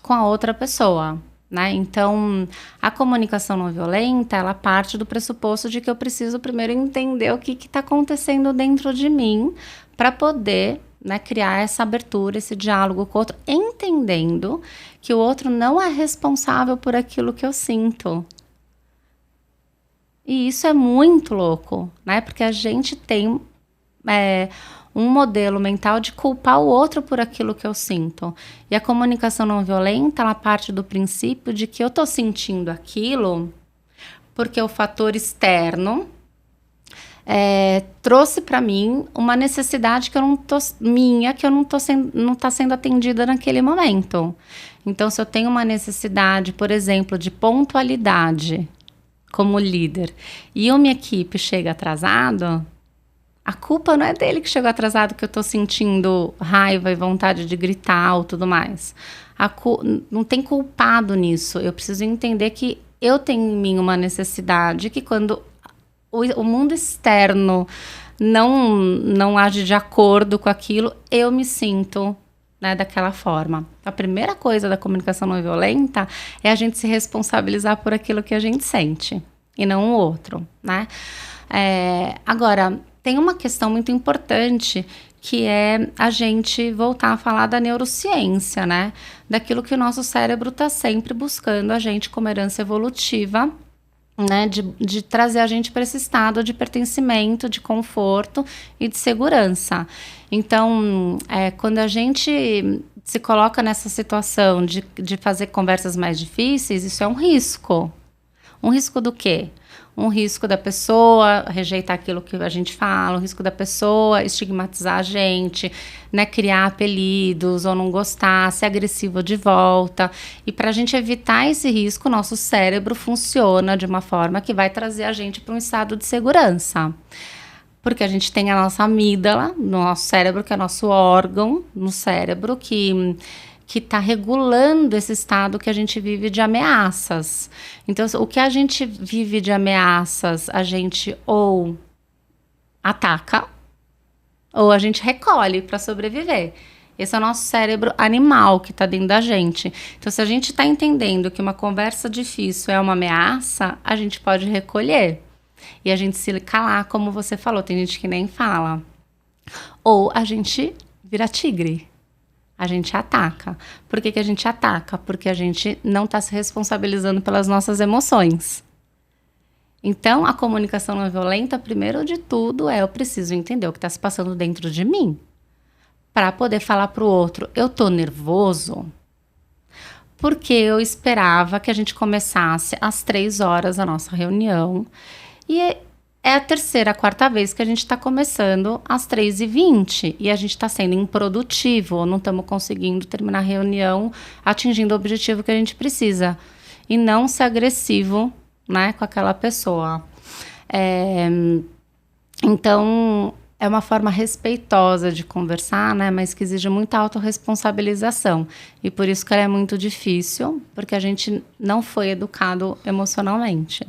com a outra pessoa, né? Então, a comunicação não violenta, ela parte do pressuposto de que eu preciso primeiro entender o que está acontecendo dentro de mim para poder, né, criar essa abertura, esse diálogo com o outro, entendendo que o outro não é responsável por aquilo que eu sinto. E isso é muito louco, né? Porque a gente tem um modelo mental de culpar o outro por aquilo que eu sinto. E a comunicação não violenta, ela parte do princípio de que eu tô sentindo aquilo porque o fator externo trouxe para mim uma necessidade que eu não tô não tá sendo atendida naquele momento. Então, se eu tenho uma necessidade, por exemplo, de pontualidade como líder, e a minha equipe chega atrasado, a culpa não é dele que chegou atrasado, que eu tô sentindo raiva e vontade de gritar ou tudo mais. Não tem culpado nisso. Eu preciso entender que eu tenho em mim uma necessidade que quando o mundo externo não age de acordo com aquilo, eu me sinto, né, daquela forma. A primeira coisa da comunicação não violenta é a gente se responsabilizar por aquilo que a gente sente e não o outro, né? Agora, tem uma questão muito importante que é a gente voltar a falar da neurociência, né? Daquilo que o nosso cérebro está sempre buscando a gente como herança evolutiva, né? De trazer a gente para esse estado de pertencimento, de conforto e de segurança. Então, quando a gente se coloca nessa situação de fazer conversas mais difíceis, isso é um risco. Um risco do quê? Um risco da pessoa rejeitar aquilo que a gente fala, um risco da pessoa estigmatizar a gente, né, criar apelidos ou não gostar, ser agressivo de volta. E para a gente evitar esse risco, nosso cérebro funciona de uma forma que vai trazer a gente para um estado de segurança. Porque a gente tem a nossa amígdala no nosso cérebro, que é nosso órgão no cérebro, que está regulando esse estado que a gente vive de ameaças. Então, o que a gente vive de ameaças, a gente ou ataca, ou a gente recolhe para sobreviver. Esse é o nosso cérebro animal que está dentro da gente. Então, se a gente está entendendo que uma conversa difícil é uma ameaça, a gente pode recolher. E a gente se calar, como você falou, tem gente que nem fala. Ou a gente vira tigre. A gente ataca. Por que a gente ataca? Porque a gente não está se responsabilizando pelas nossas emoções. Então, a comunicação não violenta, primeiro de tudo, eu preciso entender o que está se passando dentro de mim. Para poder falar para o outro, eu tô nervoso porque eu esperava que a gente começasse às 3 horas a nossa reunião. E é a terceira, a quarta vez que a gente está começando às 3h20 e a gente está sendo improdutivo, ou não estamos conseguindo terminar a reunião atingindo o objetivo que a gente precisa. E não ser agressivo, né, com aquela pessoa. Então, é uma forma respeitosa de conversar, né, mas que exige muita autorresponsabilização. E por isso que ela é muito difícil, porque a gente não foi educado emocionalmente.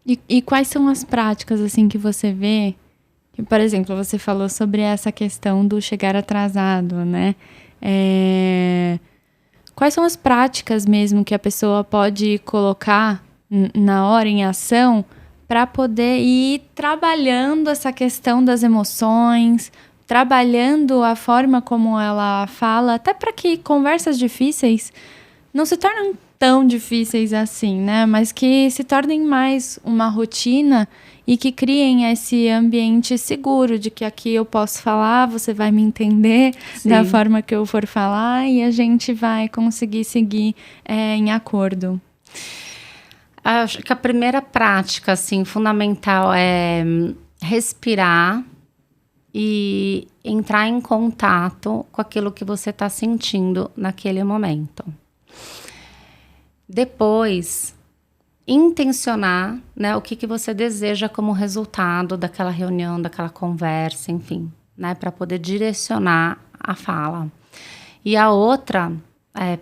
E quais são as práticas, assim, que você vê? Que, por exemplo, você falou sobre essa questão do chegar atrasado, né? Quais são as práticas mesmo que a pessoa pode colocar na hora em ação para poder ir trabalhando essa questão das emoções, trabalhando a forma como ela fala, até para que conversas difíceis não se tornem tão difíceis assim, né? Mas que se tornem mais uma rotina e que criem esse ambiente seguro de que aqui eu posso falar, você vai me entender da forma que eu for falar e a gente vai conseguir seguir em acordo.
Acho que a primeira prática, assim, fundamental é respirar e entrar em contato com aquilo que você está sentindo naquele momento. Depois, intencionar, né, o que você deseja como resultado daquela reunião, daquela conversa, enfim, né, para poder direcionar a fala. E a outra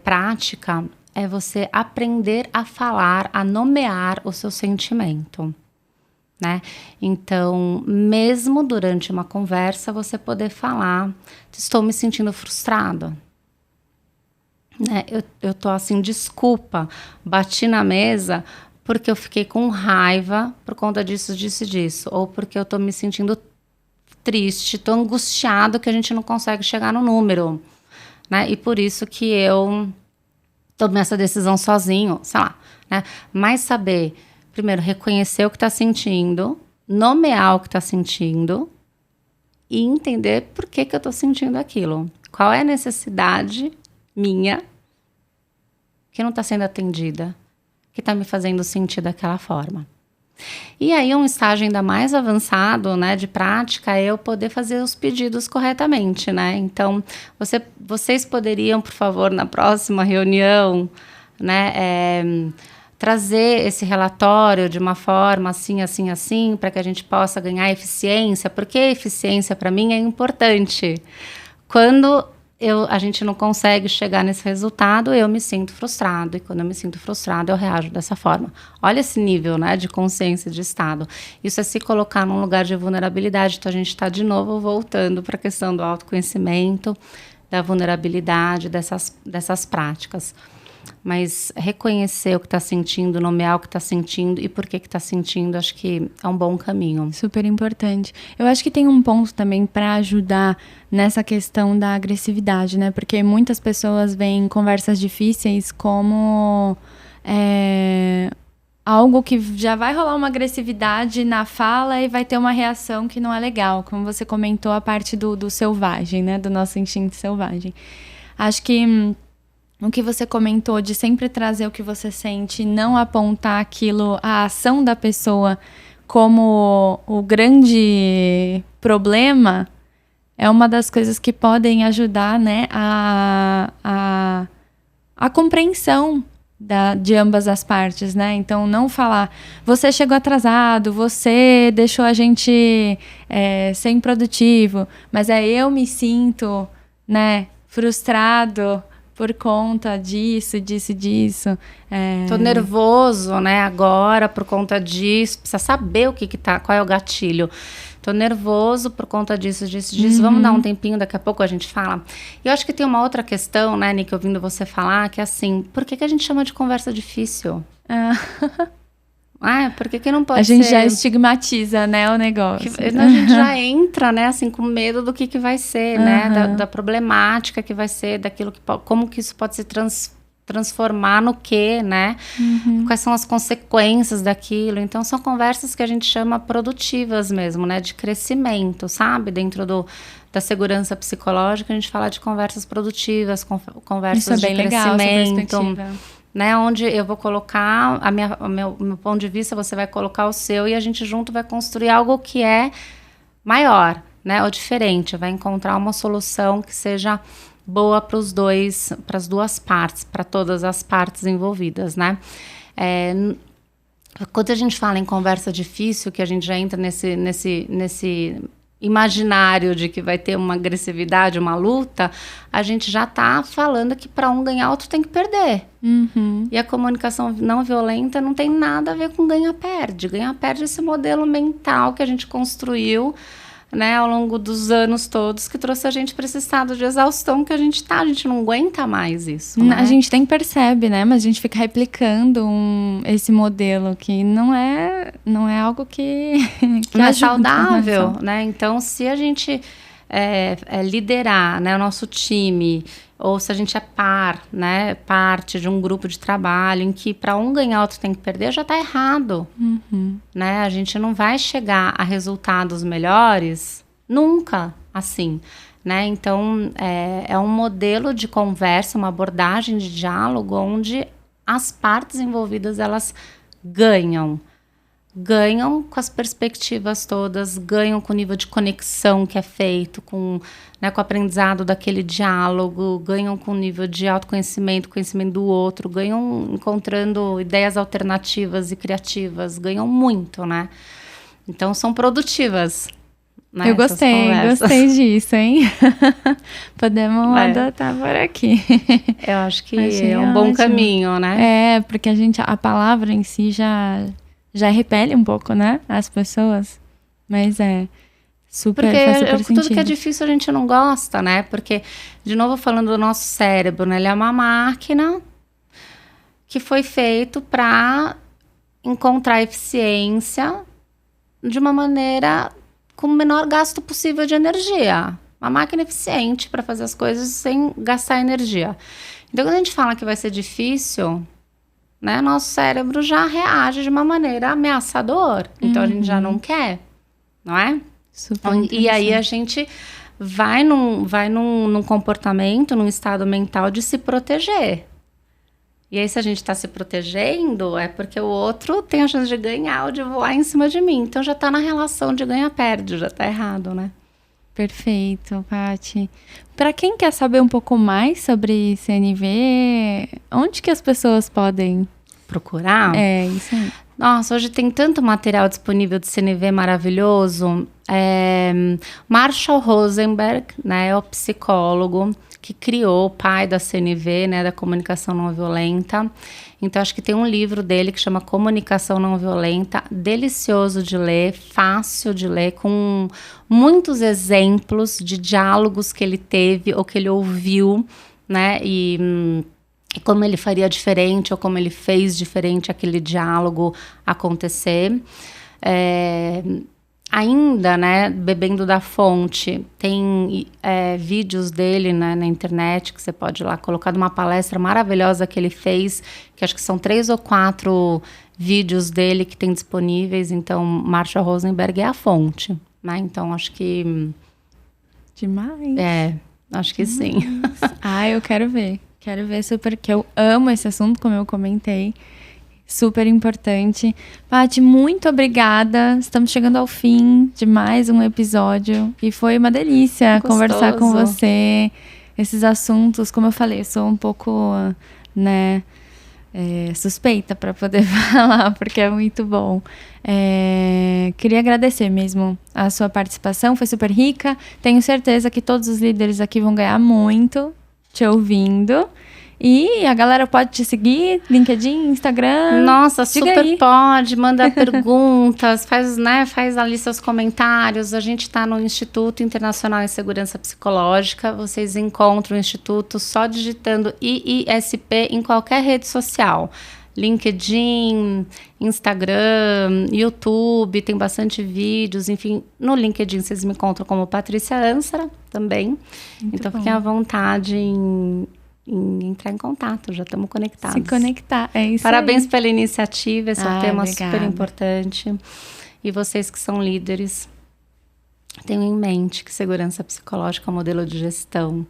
prática é você aprender a falar, a nomear o seu sentimento, né? Então, mesmo durante uma conversa, você poder falar, estou me sentindo frustrado. Né? Eu tô assim, desculpa, bati na mesa porque eu fiquei com raiva por conta disso, disso e disso. Ou porque eu tô me sentindo triste, tô angustiado que a gente não consegue chegar no número, né? E por isso que eu tomei essa decisão sozinho, sei lá, né? Mas saber, primeiro, reconhecer o que tá sentindo, nomear o que tá sentindo e entender por que eu tô sentindo aquilo. Qual é a necessidade minha que não está sendo atendida, que está me fazendo sentir daquela forma. E aí um estágio ainda mais avançado, né, de prática é eu poder fazer os pedidos corretamente, né? Então, vocês poderiam, por favor, na próxima reunião, né, trazer esse relatório de uma forma assim, assim, assim, para que a gente possa ganhar eficiência, porque a eficiência para mim é importante. Quando a gente não consegue chegar nesse resultado, eu me sinto frustrado. E quando eu me sinto frustrado, eu reajo dessa forma. Olha esse nível, né, de consciência de estado. Isso é se colocar num lugar de vulnerabilidade. Então, a gente está, de novo, voltando para a questão do autoconhecimento, da vulnerabilidade, dessas práticas. Mas reconhecer o que está sentindo, nomear o que está sentindo e por que está sentindo, acho que é um bom caminho.
Super importante. Eu acho que tem um ponto também para ajudar nessa questão da agressividade, né? Porque muitas pessoas veem conversas difíceis como algo que já vai rolar uma agressividade na fala e vai ter uma reação que não é legal. Como você comentou, a parte do selvagem, né? Do nosso instinto selvagem. Acho que o que você comentou de sempre trazer o que você sente, não apontar aquilo, a ação da pessoa como o grande problema, é uma das coisas que podem ajudar, né, a compreensão de ambas as partes, né? Então, não falar, você chegou atrasado, você deixou a gente ser improdutivo, mas eu me sinto, né, frustrado por conta disso.
Tô nervoso, né, agora por conta disso. Precisa saber o que tá, qual é o gatilho. Tô nervoso por conta disso. Vamos dar um tempinho, daqui a pouco a gente fala. E eu acho que tem uma outra questão, né, Nick, ouvindo você falar, que é assim, por que a gente chama de conversa difícil? Por que não pode ser?
A gente já estigmatiza, né, o negócio.
A gente já entra, né, assim, com medo do que vai ser, né, da problemática que vai ser, daquilo que como que isso pode se transformar no quê, né? Quais são as consequências daquilo. Então, são conversas que a gente chama produtivas mesmo, né, de crescimento, sabe? Dentro da segurança psicológica, a gente fala de conversas produtivas, conversas
isso é bem
de crescimento.
Legal, essa perspectiva.
Né, onde eu vou colocar o meu ponto de vista, você vai colocar o seu e a gente junto vai construir algo que é maior, né, ou diferente, vai encontrar uma solução que seja boa para os dois, para as duas partes, para todas as partes envolvidas, né? Quando a gente fala em conversa difícil, que a gente já entra nesse imaginário de que vai ter uma agressividade, uma luta, a gente já está falando que para um ganhar, outro tem que perder. E a comunicação não violenta não tem nada a ver com ganha-perde. Ganha-perde é esse modelo mental que a gente construiu, né, ao longo dos anos todos, que trouxe a gente para esse estado de exaustão que a gente tá. A gente não aguenta mais isso, né?
A gente nem percebe, né? Mas a gente fica replicando esse modelo que não é algo que
não é
ajuda,
saudável, né? Então, se a gente liderar, né, o nosso time, ou se a gente é né, parte de um grupo de trabalho em que para um ganhar, outro tem que perder, já está errado. Né? A gente não vai chegar a resultados melhores nunca assim. Né? Então, é um modelo de conversa, uma abordagem de diálogo onde as partes envolvidas, elas ganham com as perspectivas todas, ganham com o nível de conexão que é feito, com o aprendizado daquele diálogo, ganham com o nível de autoconhecimento, conhecimento do outro, ganham encontrando ideias alternativas e criativas, ganham muito, né? Então, são produtivas. Né,
eu gostei disso, hein? Podemos adotar por aqui.
Eu acho que é um bom caminho, né?
Porque a palavra em si já repele um pouco, né, as pessoas, mas faz super sentido.
Tudo que é difícil a gente não gosta, né, porque, de novo falando do nosso cérebro, né, ele é uma máquina que foi feito para encontrar eficiência de uma maneira com o menor gasto possível de energia. Uma máquina eficiente para fazer as coisas sem gastar energia. Então, quando a gente fala que vai ser difícil, né, nosso cérebro já reage de uma maneira ameaçadora. Então, a gente já não quer, não é? E aí, a gente vai num comportamento, num estado mental de se proteger. E aí, se a gente está se protegendo, é porque o outro tem a chance de ganhar ou de voar em cima de mim. Então, já está na relação de ganha-perde, já está errado, né?
Perfeito, Paty. Para quem quer saber um pouco mais sobre CNV, onde que as pessoas podem
procurar?
Isso aí.
Nossa, hoje tem tanto material disponível de CNV maravilhoso. Marshall Rosenberg, né, é o psicólogo que criou, o pai da CNV, né, da comunicação não violenta. Então, acho que tem um livro dele que chama Comunicação Não Violenta, delicioso de ler, fácil de ler, com muitos exemplos de diálogos que ele teve ou que ele ouviu, né, e como ele faria diferente ou como ele fez diferente aquele diálogo acontecer. Ainda, né, bebendo da fonte, tem vídeos dele, né, na internet que você pode ir lá colocar, de uma palestra maravilhosa que ele fez, que acho que são 3 ou 4 vídeos dele que tem disponíveis. Então, Marshall Rosenberg é a fonte, né? Então, acho que...
Demais.
Acho que sim.
Eu quero ver. Quero ver super, que eu amo esse assunto, como eu comentei. Super importante. Paty, muito obrigada. Estamos chegando ao fim de mais um episódio. E foi uma delícia conversar com você. Esses assuntos, como eu falei, eu sou um pouco, né, suspeita para poder falar, porque é muito bom. Queria agradecer mesmo a sua participação, foi super rica. Tenho certeza que todos os líderes aqui vão ganhar muito te ouvindo. E a galera pode te seguir, LinkedIn, Instagram?
Nossa, super aí. Pode, manda perguntas, faz ali seus comentários. A gente está no Instituto Internacional em Segurança Psicológica. Vocês encontram o Instituto só digitando IISP em qualquer rede social. LinkedIn, Instagram, YouTube, tem bastante vídeos, enfim. No LinkedIn vocês me encontram como Patrícia Ansara também. Muito então, bom. Fiquem à vontade em entrar em contato, já estamos conectados.
Se conectar, é isso.
Parabéns
aí.
Pela iniciativa, esse é um tema
obrigada.
Super importante. E vocês que são líderes, tenham em mente que segurança psicológica é um modelo de gestão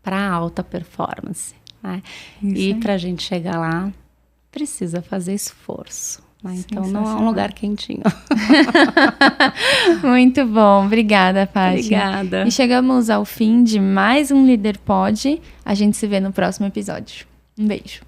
para alta performance. Né? E para a gente chegar lá, precisa fazer esforço. Então, não é um lugar quentinho.
Muito bom. Obrigada, Paty.
Obrigada.
E chegamos ao fim de mais um Líder Pod. A gente se vê no próximo episódio. Um beijo.